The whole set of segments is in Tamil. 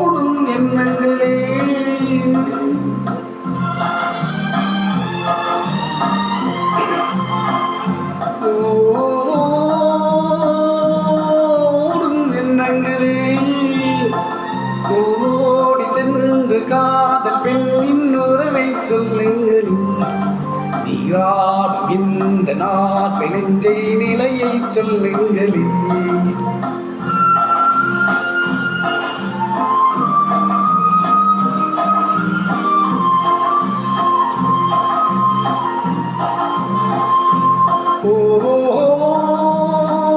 ஓடும் எண்ணங்களே ஓடும் எண்ணங்களே ஓடி சென்று காதல் பெண்ணின் உறவை சொல்லுங்கள் நீராடும் இந்த நாசை நெஞ்சை நிலையை சொல்லுங்களே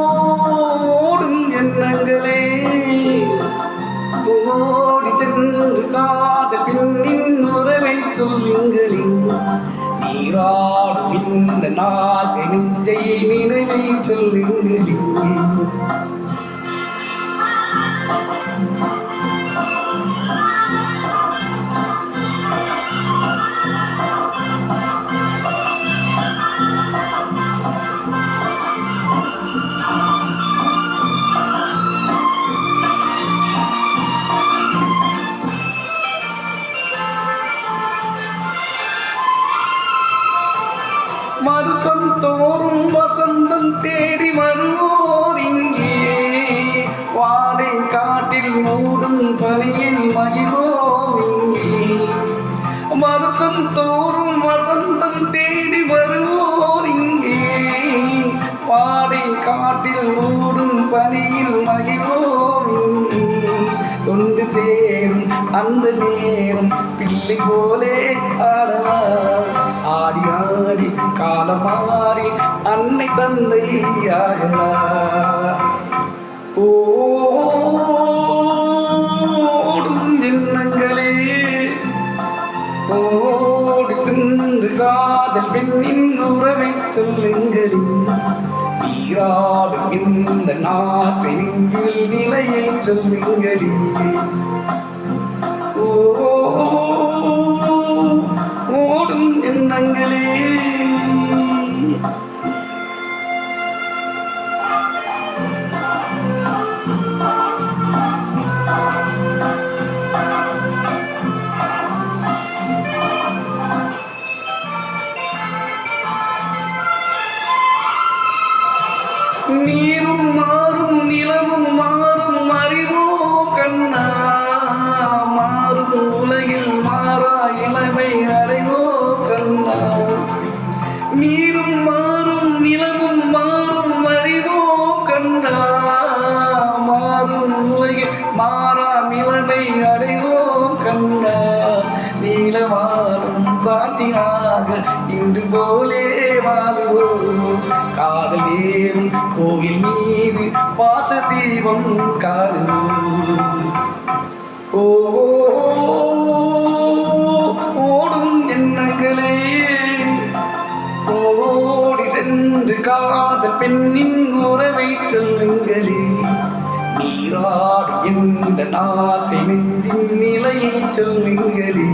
ஓடும் எண்ணங்களே ஓடி சென்று காதல் பெண்ணின் உறவை சொல்லுங்களே நீராடும் இந்த நாசை நெஞ்சை நினைவை சொல்லுங்களே மருசம் தோறும் வசந்தம் தேடி வருவோர் இங்கே வாடை காட்டில் மூடும் பனியில் மகிழ்வோம் இங்கே மருசம் தோறும் வசந்தம் தேடி வருவோர் இங்கே வாடை காட்டில் மூடும் பனியில் மகிழ்வோம் இங்கே கொண்டு சேரும் அந்த நேரம் பிள்ளை போலே ஆடலாம் ஆடி ஆடி காலம் மாறி அன்னை தந்தை ஆகலாம் ஓடும் எண்ணங்களே ஓடி சென்று காதல் பெண்ணின் உறவை சொல்லுங்கள் நீராடும் இந்த நாசை நெஞ்சில் நிலையை சொல்லுங்கள் ஓடும் எண்ணங்களே நீரும் மாறும் நிலவும் மாறும் அறிவோ கண்ணா மாறும் உலகில் மாறா இளமை அறைவோ கண்ணா நீரும் மாறும் நிலவும் மாறும் அறிவோ கண்ணா மாறும் உலகில் மாறா இளமை அறைவோ கண்ணா நீலவாரும் சாட்சியாக இன்று போலே வாழ்வோம் காதல் ஏறும் கோயில் மீது பாச தீபம் காணுவோம் ஓடும் எண்ணங்களே ஓடி சென்று காதல் பெண்ணின் உறவை சொல்லுங்களே நீராடும் இந்த நாசை நெஞ்சின் நிலையை சொல்லுங்களே